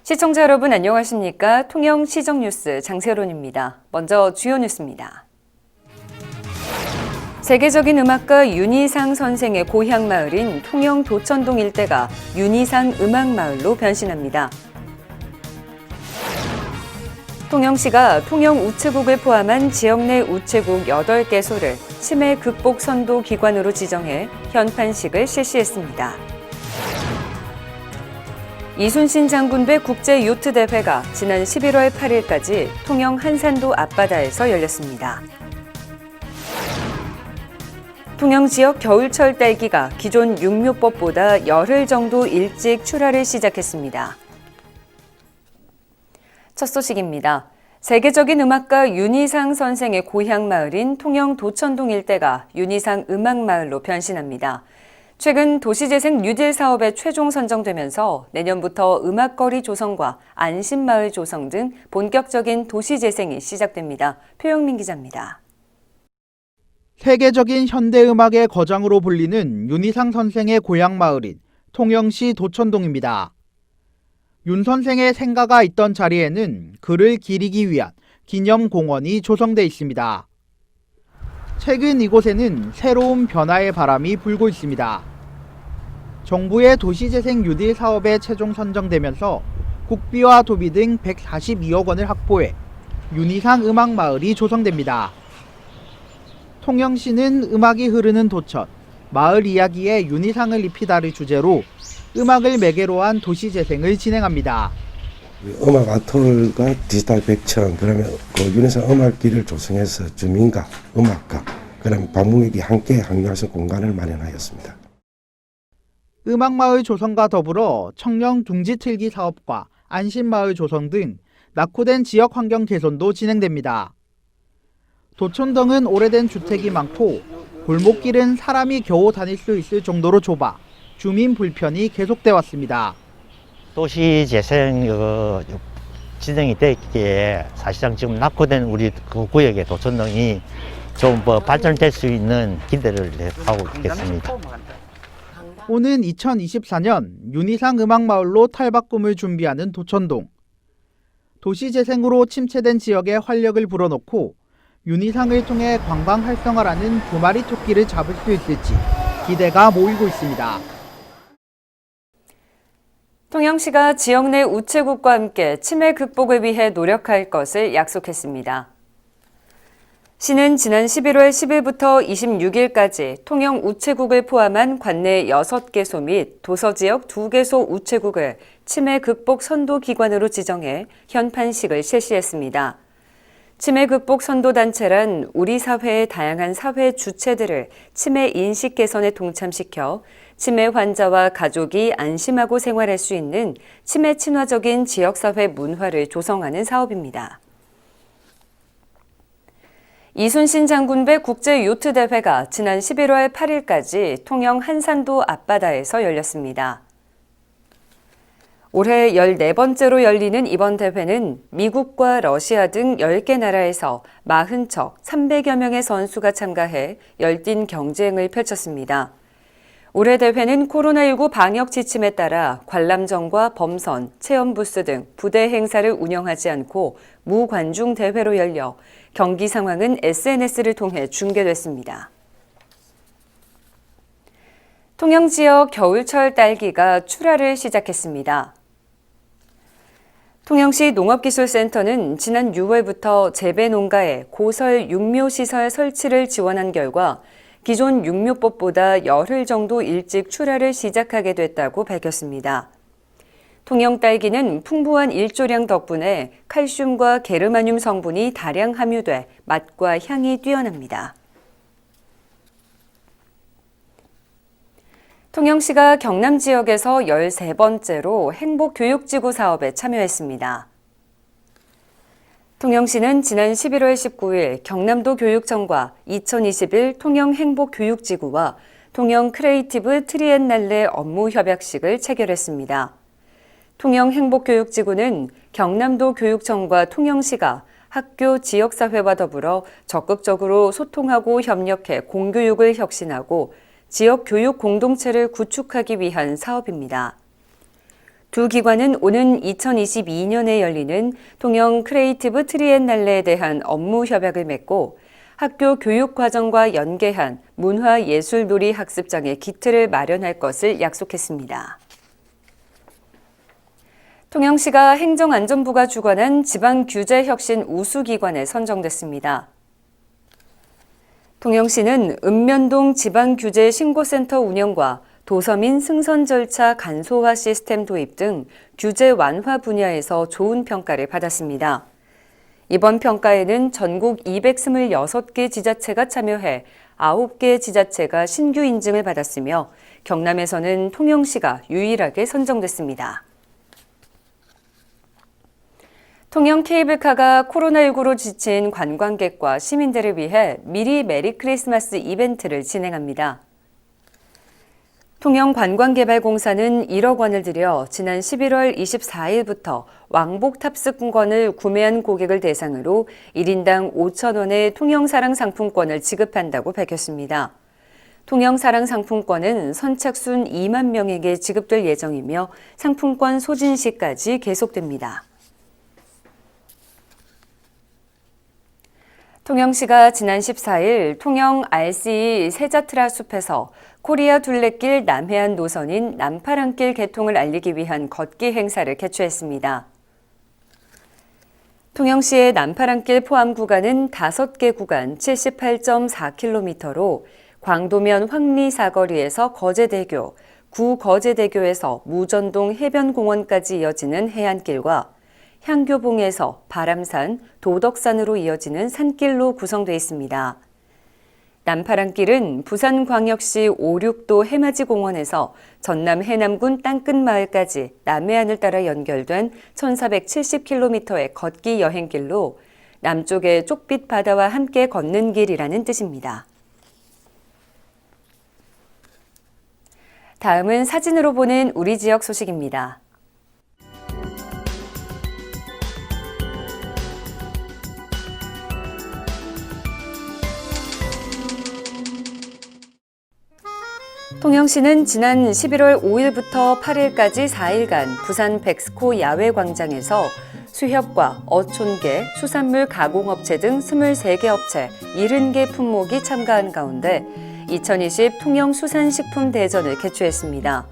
시청자 여러분 안녕하십니까? 통영 시정뉴스 장세론입니다. 먼저 주요 뉴스입니다. 세계적인 음악가 윤희상 선생의 고향 마을인 통영 도천동 일대가 윤희상 음악마을로 변신합니다. 통영시가 통영 우체국을 포함한 지역 내 우체국 8개소를 치매 극복 선도 기관으로 지정해 현판식을 실시했습니다. 이순신 장군배 국제 요트 대회가 지난 11월 8일까지 통영 한산도 앞바다에서 열렸습니다. 통영 지역 겨울철 딸기가 기존 육묘법보다 열흘 정도 일찍 출하를 시작했습니다. 첫 소식입니다. 세계적인 음악가 윤희상 선생의 고향 마을인 통영 도천동 일대가 윤희상 음악마을로 변신합니다. 최근 도시재생 뉴딜 사업에 최종 선정되면서 내년부터 음악거리 조성과 안심마을 조성 등 본격적인 도시재생이 시작됩니다. 표영민 기자입니다. 세계적인 현대음악의 거장으로 불리는 윤희상 선생의 고향 마을인 통영시 도천동입니다. 윤 선생의 생가가 있던 자리에는 그를 기리기 위한 기념공원이 조성돼 있습니다. 최근 이곳에는 새로운 변화의 바람이 불고 있습니다. 정부의 도시재생 뉴딜 사업에 최종 선정되면서 국비와 도비 등 142억 원을 확보해 윤희상 음악마을이 조성됩니다. 통영시는 음악이 흐르는 도천, 마을 이야기에 윤희상을 입히다를 주제로 음악을 매개로 한 도시재생을 진행합니다. 음악 아트홀과 디지털 백천, 그러면 그 윤희상 음악길을 조성해서 주민과 음악가, 그다음에 방문객이 함께 항류할 수 있는 공간을 마련하였습니다. 음악마을 조성과 더불어 청년 둥지틀기 사업과 안심마을 조성 등 낙후된 지역 환경 개선도 진행됩니다. 도천동은 오래된 주택이 많고 골목길은 사람이 겨우 다닐 수 있을 정도로 좁아 주민 불편이 계속돼 왔습니다. 도시재생 진행이 됐기에 사실상 지금 낙후된 우리 그 구역의 도천동이 좀 발전될 수 있는 기대를 하고 있겠습니다. 오는 2024년 윤희상 음악마을로 탈바꿈을 준비하는 도천동. 도시재생으로 침체된 지역에 활력을 불어넣고 윤희상을 통해 관광 활성화라는 두 마리 토끼를 잡을 수 있을지 기대가 모이고 있습니다. 통영시가 지역 내 우체국과 함께 치매 극복을 위해 노력할 것을 약속했습니다. 시는 지난 11월 10일부터 26일까지 통영 우체국을 포함한 관내 6개소 및 도서지역 2개소 우체국을 치매 극복 선도 기관으로 지정해 현판식을 실시했습니다. 치매 극복 선도 단체란 우리 사회의 다양한 사회 주체들을 치매 인식 개선에 동참시켜 치매 환자와 가족이 안심하고 생활할 수 있는 치매 친화적인 지역사회 문화를 조성하는 사업입니다. 이순신 장군배 국제 요트 대회가 지난 11월 8일까지 통영 한산도 앞바다에서 열렸습니다. 올해 14번째로 열리는 이번 대회는 미국과 러시아 등 10개 나라에서 40척 300여 명의 선수가 참가해 열띤 경쟁을 펼쳤습니다. 올해 대회는 코로나19 방역 지침에 따라 관람정과 범선, 체험부스 등 부대 행사를 운영하지 않고 무관중 대회로 열려 경기 상황은 SNS를 통해 중계됐습니다. 통영 지역 겨울철 딸기가 출하를 시작했습니다. 통영시 농업기술센터는 지난 6월부터 재배 농가에 고설 육묘시설 설치를 지원한 결과 기존 육묘법보다 열흘 정도 일찍 출하를 시작하게 됐다고 밝혔습니다. 통영 딸기는 풍부한 일조량 덕분에 칼슘과 게르마늄 성분이 다량 함유돼 맛과 향이 뛰어납니다. 통영시가 경남 지역에서 13번째로 행복교육지구 사업에 참여했습니다. 통영시는 지난 11월 19일 경남도 교육청과 2021 통영행복교육지구와 통영 크리에이티브 트리엔날레 업무 협약식을 체결했습니다. 통영행복교육지구는 경남도 교육청과 통영시가 학교 지역사회와 더불어 적극적으로 소통하고 협력해 공교육을 혁신하고 지역 교육 공동체를 구축하기 위한 사업입니다. 두 기관은 오는 2022년에 열리는 통영 크리에이티브 트리엔날레에 대한 업무 협약을 맺고 학교 교육 과정과 연계한 문화예술놀이 학습장의 기틀을 마련할 것을 약속했습니다. 통영시가 행정안전부가 주관한 지방규제혁신 우수기관에 선정됐습니다. 통영시는 읍면동 지방규제신고센터 운영과 도서민 승선 절차 간소화 시스템 도입 등 규제 완화 분야에서 좋은 평가를 받았습니다. 이번 평가에는 전국 226개 지자체가 참여해 9개 지자체가 신규 인증을 받았으며 경남에서는 통영시가 유일하게 선정됐습니다. 통영 케이블카가 코로나19로 지친 관광객과 시민들을 위해 미리 메리 크리스마스 이벤트를 진행합니다. 통영관광개발공사는 1억 원을 들여 지난 11월 24일부터 왕복 탑승권을 구매한 고객을 대상으로 1인당 5,000원의 통영사랑 상품권을 지급한다고 밝혔습니다. 통영사랑 상품권은 선착순 2만 명에게 지급될 예정이며 상품권 소진 시까지 계속됩니다. 통영시가 지난 14일 통영 RCE 세자트라 숲에서 코리아 둘레길 남해안 노선인 남파랑길 개통을 알리기 위한 걷기 행사를 개최했습니다. 통영시의 남파랑길 포함 구간은 5개 구간 78.4km로 광도면 황리 사거리에서 거제대교, 구거제대교에서 무전동 해변공원까지 이어지는 해안길과 향교봉에서 바람산, 도덕산으로 이어지는 산길로 구성되어 있습니다. 남파랑길은 부산광역시 5-6도 해맞이공원에서 전남 해남군 땅끝마을까지 남해안을 따라 연결된 1470km의 걷기 여행길로 남쪽의 쪽빛 바다와 함께 걷는 길이라는 뜻입니다. 다음은 사진으로 보는 우리 지역 소식입니다. 통영시는 지난 11월 5일부터 8일까지 4일간 부산 백스코 야외광장에서 수협과 어촌계, 수산물 가공업체 등 23개 업체 70개 품목이 참가한 가운데 2020 통영수산식품 대전을 개최했습니다.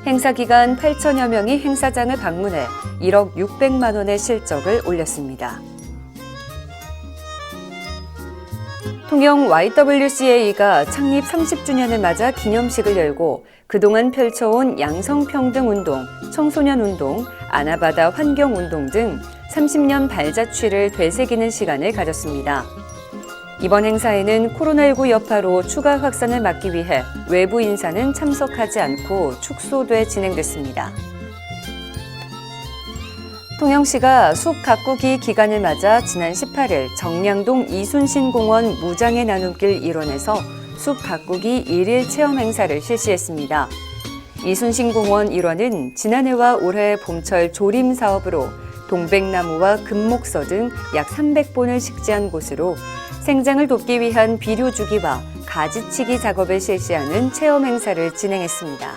행사 기간 8천여 명이 행사장을 방문해 1억 600만 원의 실적을 올렸습니다. 통영 YWCA가 창립 30주년을 맞아 기념식을 열고 그동안 펼쳐온 양성평등운동, 청소년운동, 아나바다 환경운동 등 30년 발자취를 되새기는 시간을 가졌습니다. 이번 행사에는 코로나19 여파로 추가 확산을 막기 위해 외부 인사는 참석하지 않고 축소돼 진행됐습니다. 통영시가 숲 가꾸기 기간을 맞아 지난 18일 정량동 이순신공원 무장의 나눔길 일원에서 숲 가꾸기 1일 체험 행사를 실시했습니다. 이순신공원 일원은 지난해와 올해 봄철 조림 사업으로 동백나무와 금목서 등 약 300본을 식재한 곳으로 생장을 돕기 위한 비료 주기와 가지치기 작업을 실시하는 체험 행사를 진행했습니다.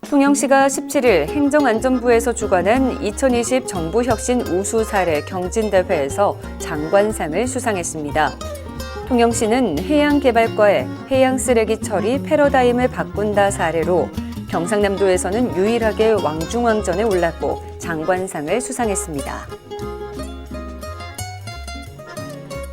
통영시가 17일 행정안전부에서 주관한 2020 정부혁신 우수 사례 경진대회에서 장관상을 수상했습니다. 통영시는 해양개발과의 해양쓰레기 처리 패러다임을 바꾼다 사례로 경상남도에서는 유일하게 왕중왕전에 올랐고 장관상을 수상했습니다.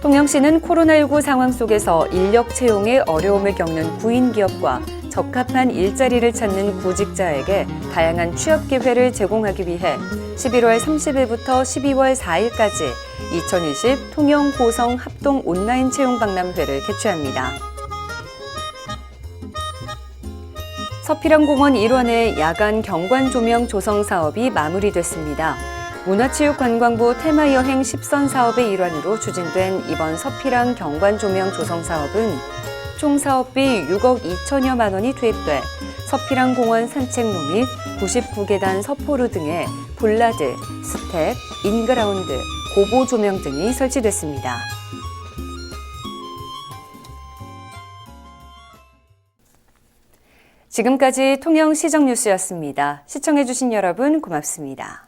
통영시는 코로나19 상황 속에서 인력 채용에 어려움을 겪는 구인기업과 적합한 일자리를 찾는 구직자에게 다양한 취업 기회를 제공하기 위해 11월 30일부터 12월 4일까지 2020 통영 고성 합동 온라인 채용 박람회를 개최합니다. 서피랑공원 일원의 야간 경관 조명 조성 사업이 마무리됐습니다. 문화체육관광부 테마여행 10선 사업의 일환으로 추진된 이번 서피랑 경관 조명 조성 사업은 총 사업비 6억 2천여만 원이 투입돼 서피랑 공원 산책로 및 99계단 서포르 등의 볼라드, 스텝, 인그라운드, 고보 조명 등이 설치됐습니다. 지금까지 통영시정뉴스였습니다. 시청해주신 여러분 고맙습니다.